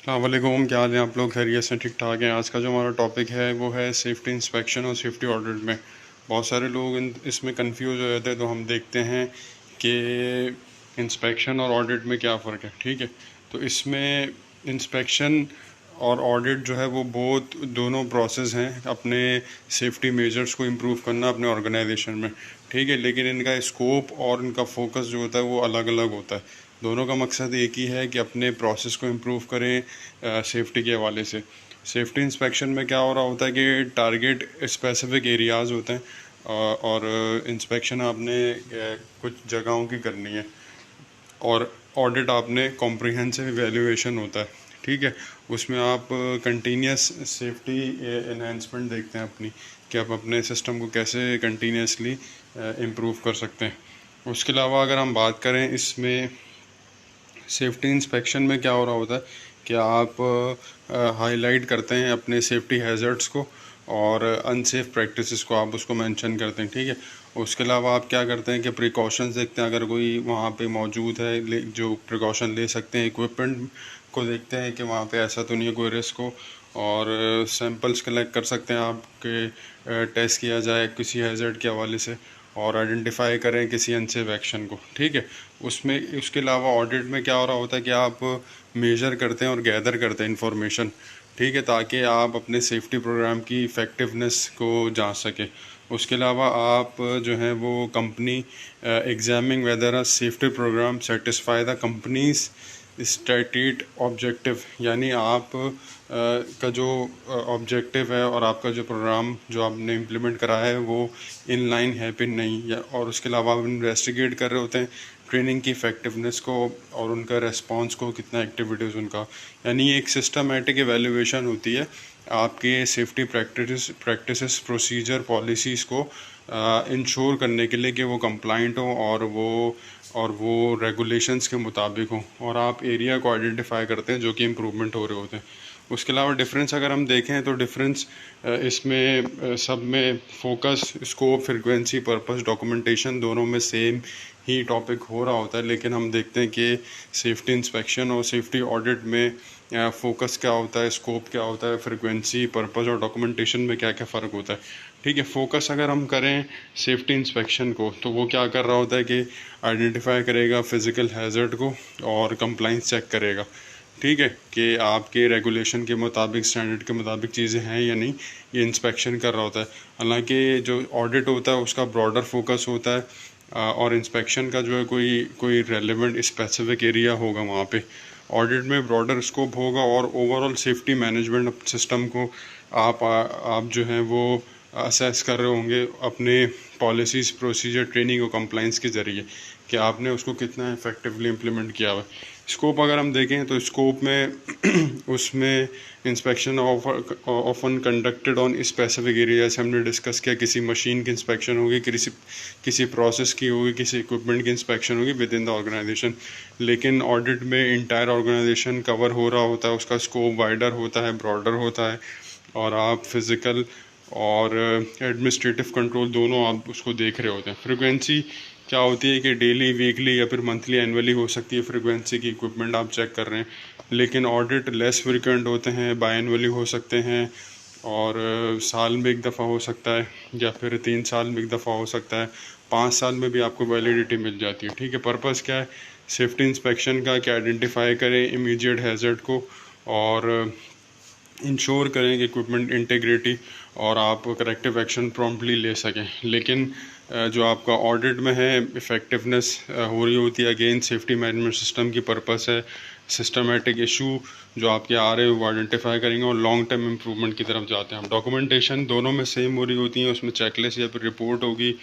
अस्सलामुअलैकुम, क्या हाल है आप लोग? खैरियत से ठीक ठाक हैं। आज का जो हमारा टॉपिक है वो है सेफ्टी इंस्पेक्शन और सेफ्टी ऑडिट में। बहुत सारे लोग इसमें कंफ्यूज हो जाते हैं, तो हम देखते हैं कि इंस्पेक्शन और ऑडिट में क्या फ़र्क है। ठीक है, तो इसमें इंस्पेक्शन और ऑडिट जो है वो बहुत दोनों प्रोसेस हैं अपने सेफ्टी मेजर्स को इम्प्रूव करना अपने ऑर्गेनाइजेशन में। ठीक है, लेकिन इनका स्कोप और इनका फोकस जो होता है वो अलग अलग होता है। दोनों का मकसद एक ही है कि अपने प्रोसेस को इम्प्रूव करें सेफ्टी के हवाले से। सेफ्टी इंस्पेक्शन में क्या हो रहा होता है कि टारगेट स्पेसिफिक एरियाज़ होते हैं, और इंस्पेक्शन आपने कुछ जगहों की करनी है, और ऑडिट आपने कॉम्प्रिहेंसिव एवेल्यूएशन होता है। ठीक है, उसमें आप कंटिन्यूस सेफ्टी एनहेंसमेंट देखते हैं अपनी, कि आप अपने सिस्टम को कैसे कंटिन्यूसली इम्प्रूव कर सकते हैं। उसके अलावा अगर हम बात करें इसमें सेफ्टी इंस्पेक्शन में क्या हो रहा होता है कि आप हाईलाइट करते हैं अपने सेफ्टी हैज़र्ड्स को और अनसेफ प्रैक्टिसेस को, आप उसको मेंशन करते हैं। ठीक है, उसके अलावा आप क्या करते हैं कि प्रिकॉशंस देखते हैं, अगर कोई वहाँ पे मौजूद है जो प्रिकॉशन ले सकते हैं। इक्विपमेंट को देखते हैं कि वहाँ पे ऐसा तो नहीं है कोई रिस्क हो, और सैंपल्स कलेक्ट कर सकते हैं आपके, टेस्ट किया जाए किसी हैज़र्ड के हवाले से, और आइडेंटिफाई करें किसी अनसेफ एक्शन को। ठीक है, उसमें उसके अलावा ऑडिट में क्या हो रहा होता है कि आप मेजर करते हैं और गैदर करते हैं इंफॉर्मेशन। ठीक है, ताकि आप अपने सेफ्टी प्रोग्राम की इफ़ेक्टिवनेस को जांच सकें। उसके अलावा आप जो है वो company examining whether a safety program satisfy the company's stated objective, यानी आप का जो ऑब्जेक्टिव है और आपका जो प्रोग्राम जो आपने इम्प्लीमेंट करा है वो इन लाइन है फिर नहीं, या और उसके अलावा आप इन्वेस्टिगेट कर रहे होते हैं ट्रेनिंग की इफ़ेक्टिवनेस को और उनका रेस्पॉन्स को, कितना एक्टिविटीज़ उनका, यानी एक सिस्टमेटिक एवेल्यूएशन होती है आपके सेफ्टी प्रैक्टिसेस प्रोसीजर पॉलिसीज़ को इंश्योर करने के लिए कि वो कंप्लाइंट हो और वो रेगुलेशंस के मुताबिक हो, और आप एरिया को आइडेंटिफाई करते हैं जो कि इम्प्रूवमेंट हो रहे होते हैं। उसके अलावा डिफरेंस अगर हम देखें तो डिफरेंस इसमें सब में focus, scope, frequency, purpose, documentation दोनों में सेम ही टॉपिक हो रहा होता है, लेकिन हम देखते हैं कि सेफ्टी इंस्पेक्शन और सेफ्टी ऑडिट में फोकस क्या होता है, स्कोप क्या होता है, फ्रिक्वेंसी, पर्पस और डॉक्यूमेंटेशन में क्या क्या फ़र्क होता है। ठीक है, फोकस अगर हम करें सेफ्टी इंस्पेक्शन को, तो वो क्या कर रहा होता है कि आइडेंटिफाई करेगा फिज़िकल हैज़र्ड को और कंप्लाइंस चेक करेगा। ठीक है, कि आपके रेगुलेशन के मुताबिक, स्टैंडर्ड के मुताबिक चीज़ें हैं या नहीं, ये इंस्पेक्शन कर रहा होता है। हालांकि जो ऑडिट होता है उसका ब्रॉडर फोकस होता है, और इंस्पेक्शन का जो है कोई कोई रेलेवेंट स्पेसिफिक एरिया होगा वहाँ पे। ऑडिट में ब्रॉडर स्कोप होगा और ओवरऑल सेफ्टी मैनेजमेंट सिस्टम को आप जो है वो असेस कर रहे होंगे अपने पॉलिसीज़, प्रोसीजर, ट्रेनिंग और कंप्लाइंस के ज़रिए, कि आपने उसको कितना इफेक्टिवली इम्प्लीमेंट किया हुआ है। स्कोप अगर हम देखें तो स्कोप में उसमें inspection often conducted on specific area, जैसे हमने डिस्कस किया, किसी मशीन की इंस्पेक्शन होगी, किसी प्रोसेस की होगी, किसी इक्विपमेंट की इंस्पेक्शन होगी विद इन द ऑर्गेनाइजेशन। लेकिन ऑडिट में इंटायर ऑर्गेनाइजेशन कवर हो रहा होता है, उसका स्कोप वाइडर होता है, ब्रॉडर होता है, और आप फिज़िकल और एडमिनिस्ट्रेटिव कंट्रोल दोनों आप उसको देख रहे होते हैं। फ्रिक्वेंसी क्या होती है कि डेली, वीकली या फिर मंथली, एनुअली हो सकती है फ्रिक्वेंसी की, इक्विपमेंट आप चेक कर रहे हैं। लेकिन ऑडिट लेस फ्रिक्वेंट होते हैं, बाई एनुअली हो सकते हैं, और साल में एक दफ़ा हो सकता है, या फिर 3 साल में एक दफ़ा हो सकता है, 5 साल में भी आपको वैलिडिटी मिल जाती है। ठीक है, पर्पज़ क्या है सेफ्टी इंस्पेक्शन का, कि आइडेंटिफाई करें इमीडिएट हैज़र्ड को और इंश्योर करें कि इक्विपमेंट इंटीग्रिटी और आप करेक्टिव एक्शन प्रॉम्प्टली ले सकें। लेकिन जो आपका ऑडिट में है इफ़ेक्टिवनेस हो रही होती है, अगेन सेफ्टी मैनेजमेंट सिस्टम की पर्पस है सिस्टमेटिक इशू जो आपके आ रहे हैं वो आइडेंटिफाई करेंगे और लॉन्ग टर्म इम्प्रूवमेंट की तरफ जाते हैं हम। डॉक्यूमेंटेशन दोनों में सेम हो रही होती है, उसमें चेकलिस्ट या फिर रिपोर्ट होगी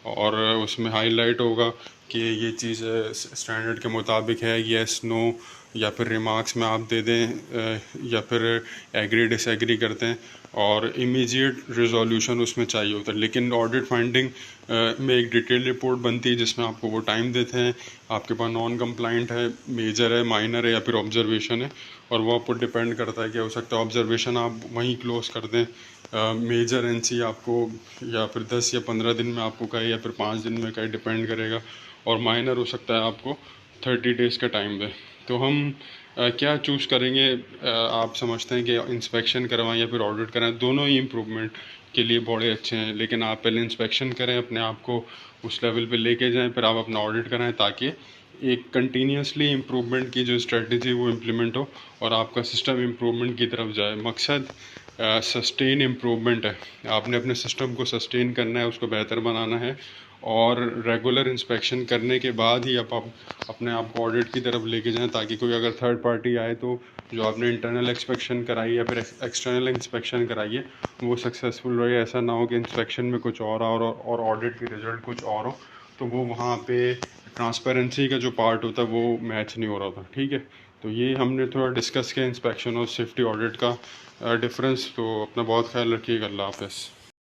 और उसमें हाईलाइट होगा कि ये चीज़ स्टैंडर्ड के मुताबिक है, येस, नो, या फिर रिमार्क्स में आप दे दें, या फिर एग्री डिसएग्री करते हैं, और इमीडिएट रिजोल्यूशन उसमें चाहिए होता है। लेकिन ऑडिट फाइंडिंग में एक डिटेल रिपोर्ट बनती है जिसमें आपको वो टाइम देते हैं, आपके पास नॉन कंप्लाइंट है, मेजर है, माइनर है या फिर ऑब्जर्वेशन है, और वो आपको डिपेंड करता है कि हो सकता है ऑब्जर्वेशन आप वहीं क्लोज कर दें, मेजर एनसी आपको या फिर 10 या 15 दिन में आपको कहे या फिर 5 दिन में कहे, डिपेंड करेगा, और माइनर हो सकता है आपको 30 डेज़ का टाइम दें। तो हम क्या चूज़ करेंगे? आप समझते हैं कि इंस्पेक्शन करवाएं या फिर ऑडिट कराएं? दोनों ही इम्प्रूवमेंट के लिए बड़े अच्छे हैं, लेकिन आप पहले इंस्पेक्शन करें, अपने आप को उस लेवल पे लेके जाएं, फिर आप अपना ऑडिट कराएं, ताकि एक कंटिन्यूसली इम्प्रूवमेंट की जो स्ट्रेटजी वो इम्प्लीमेंट हो और आपका सिस्टम इम्प्रूवमेंट की तरफ जाए। मकसद सस्टेन इम्प्रूवमेंट है। आपने अपने सिस्टम को सस्टेन करना है, उसको बेहतर बनाना है, और रेगुलर इंस्पेक्शन करने के बाद ही आप अपने आप को ऑडिट की तरफ लेके जाएं, ताकि कोई अगर थर्ड पार्टी आए तो जो आपने इंटरनल इंस्पेक्शन कराई या फिर एक्सटर्नल इंस्पेक्शन कराई है वो सक्सेसफुल रहे। ऐसा ना हो कि इंस्पेक्शन में कुछ और ऑडिट की रिजल्ट कुछ और हो, तो वो वहाँ पे ट्रांसपेरेंसी का जो पार्ट होता है वो मैच नहीं हो रहा था। ठीक है, तो ये हमने थोड़ा डिस्कस किया इंस्पेक्शन और सेफ्टी ऑडिट का डिफरेंस। तो अपना बहुत ख्याल रखिएगा। अल्लाह हाफ़िज़।